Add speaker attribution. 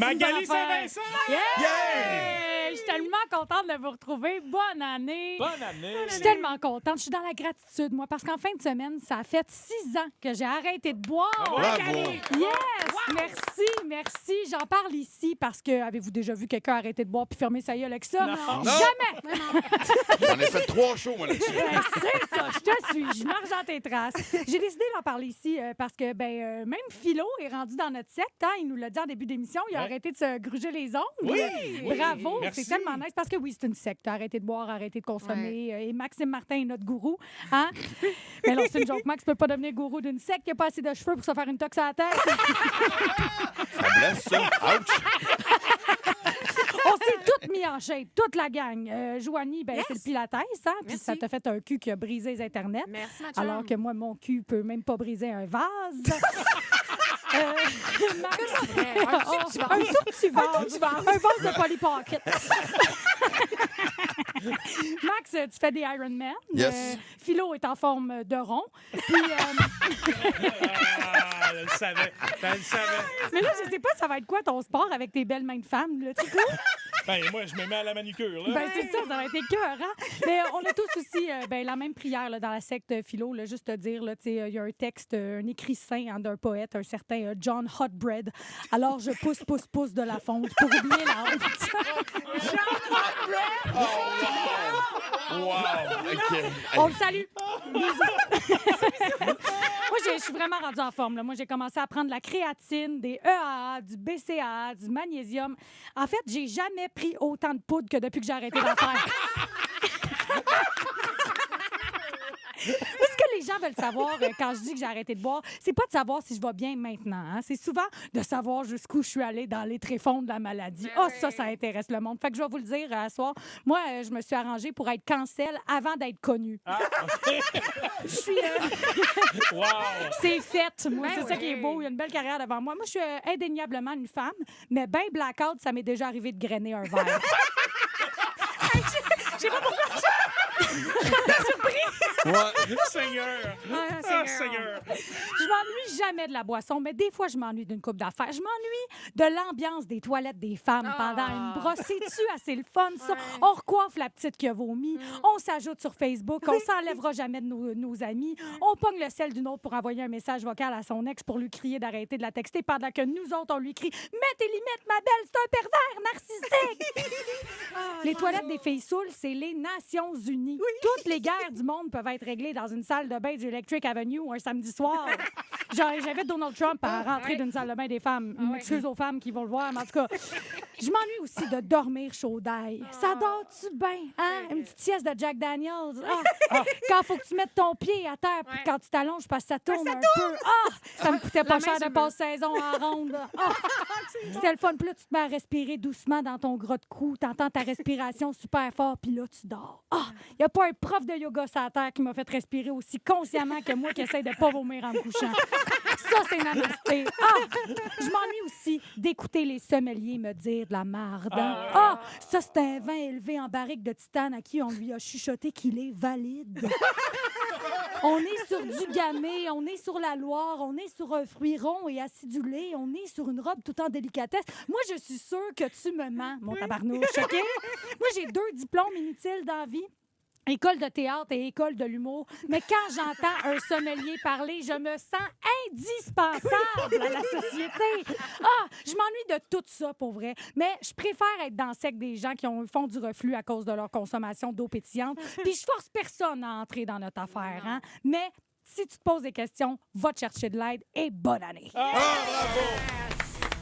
Speaker 1: Magali Saint-Vincent!
Speaker 2: Yeah!
Speaker 1: Yeah!
Speaker 2: Je suis tellement contente de vous retrouver. Bonne année!
Speaker 1: Bonne année!
Speaker 2: Je suis tellement contente. Je suis dans la gratitude, moi, parce qu'en fin de semaine, ça a fait 6 ans que j'ai arrêté de boire.
Speaker 1: Bravo!
Speaker 2: Magali! Yes! Merci. J'en parle ici parce que, avez-vous déjà vu quelqu'un arrêter de boire puis fermer sa gueule avec ça?
Speaker 1: Non.
Speaker 2: Jamais!
Speaker 3: J'en ai fait 3 shows, moi, là-dessus.
Speaker 2: C'est ça, je te suis. Je marche dans tes traces. J'ai décidé d'en parler ici parce que même Philo est rendu dans notre secte. Hein, il nous l'a dit en début d'émission. Il a arrêté de se gruger les ongles.
Speaker 1: Oui!
Speaker 2: Bravo,
Speaker 1: Merci.
Speaker 2: c'est tellement nice. Parce que oui, c'est une secte. Arrêtez de boire, arrêtez de consommer. Et Maxime Martin est notre gourou. Hein? Mais non, c'est une joke. Max peut pas devenir gourou d'une secte. Il a pas assez de cheveux pour se faire une tox à la tête.
Speaker 3: Ça blesse, ça. Ouch!
Speaker 2: On s'est toutes mis en shape, toute la gang. Joanie, c'est le pilates, hein? Puis
Speaker 4: Merci.
Speaker 2: ça t'a fait un cul qui a brisé les Internet.
Speaker 4: Merci, ma chum.
Speaker 2: Alors que moi, mon cul peut même pas briser un vase. Max, un tout petit vase. Un vase de Polly Pocket. Max, tu fais des Ironman.
Speaker 3: Yes.
Speaker 2: Philo est en forme de rond. Puis,
Speaker 1: Elle le savait. Elle le savait.
Speaker 2: mais là, je sais pas, ça va être quoi ton sport avec tes belles mains de femme, là, tu sais?
Speaker 1: Ben, moi, je me mets à la manicure, là.
Speaker 2: C'est ça va être cœur, hein? Mais on a tous aussi la même prière là, dans la secte philo, là, juste te dire, il y a un texte, un écrit saint hein, d'un poète, un certain John Hotbread. Alors je pousse de la fonte pour oublier la honte.
Speaker 3: Wow! OK.
Speaker 2: On le salue. Moi, je suis vraiment rendue en forme. Là. Moi, j'ai commencé à prendre de la créatine, des EAA, du BCAA, du magnésium. En fait, j'ai jamais pris autant de poudre que depuis que j'ai arrêté d'en faire. Ce que les gens veulent savoir quand je dis que j'ai arrêté de boire, c'est pas de savoir si je vais bien maintenant. Hein. C'est souvent de savoir jusqu'où je suis allée dans les tréfonds de la maladie. Ça intéresse le monde. Fait que je vais vous le dire à soir. Moi, je me suis arrangée pour être cancel avant d'être connue.
Speaker 1: Ah, OK.
Speaker 2: Je suis...
Speaker 1: Wow!
Speaker 2: C'est fait, moi.
Speaker 4: Ben
Speaker 2: C'est ça qui est
Speaker 4: oui.
Speaker 2: beau. Il y a une belle carrière devant moi. Moi, je suis indéniablement une femme, mais ben blackout, ça m'est déjà arrivé de grainer un verre. Je sais pas pourquoi.
Speaker 3: Ouais.
Speaker 1: Seigneur!
Speaker 4: Seigneur.
Speaker 1: Seigneur!
Speaker 2: Je m'ennuie jamais de la boisson, mais des fois, je m'ennuie d'une coupe d'affaires. Je m'ennuie de l'ambiance des toilettes des femmes pendant une brosse. C'est-tu assez le fun, ça?
Speaker 4: Ouais.
Speaker 2: On recoiffe la petite qui a vomi. On s'ajoute sur Facebook. On s'enlèvera jamais de nos amis. On pogne le sel d'une autre pour envoyer un message vocal à son ex pour lui crier d'arrêter de la texter pendant que nous autres, on lui crie « Mets tes limites, ma belle, c'est un pervers narcissique! » Les toilettes des filles saoules, c'est les Nations unies. Toutes les guerres du monde peuvent être réglées dans une salle de bain du Electric Avenue un samedi soir. J'invite Donald Trump à rentrer d'une salle de bain des femmes. Une excuse aux femmes qui vont le voir, mais en tout cas, je m'ennuie aussi de dormir chaud d'ail. Ça dort-tu bien? Hein? Une petite sieste de Jack Daniels. Quand faut que tu mettes ton pied à terre, puis quand tu t'allonges, parce que ça tourne un peu. Ça me coûtait pas
Speaker 4: La
Speaker 2: cher
Speaker 4: main
Speaker 2: de
Speaker 4: sur
Speaker 2: passe-saison en ronde. C'était le fun. Puis là, tu te mets à respirer doucement dans ton gros de cou. T'entends ta respiration super fort, puis là, tu dors. Il n'y a pas un prof de yoga sur la terre qui m'a fait respirer aussi consciemment que moi qui essaie de pas vomir en me couchant. Ça, c'est namasté. Je m'ennuie aussi d'écouter les sommeliers me dire de la marde. Ça, c'est un vin élevé en barrique de titane à qui on lui a chuchoté qu'il est valide. On est sur du gamay, on est sur la Loire, on est sur un fruit rond et acidulé, on est sur une robe tout en délicatesse. Moi, je suis sûre que tu me mens, mon tabarnouche, OK? Moi, j'ai 2 diplômes inutiles dans la vie. École de théâtre et école de l'humour. Mais quand j'entends un sommelier parler, je me sens indispensable à la société. Je m'ennuie de tout ça, pour vrai. Mais je préfère être dans le sec des gens qui font du reflux à cause de leur consommation d'eau pétillante. Puis je force personne à entrer dans notre affaire. Hein? Mais si tu te poses des questions, va te chercher de l'aide et bonne année.
Speaker 3: Ah, bravo!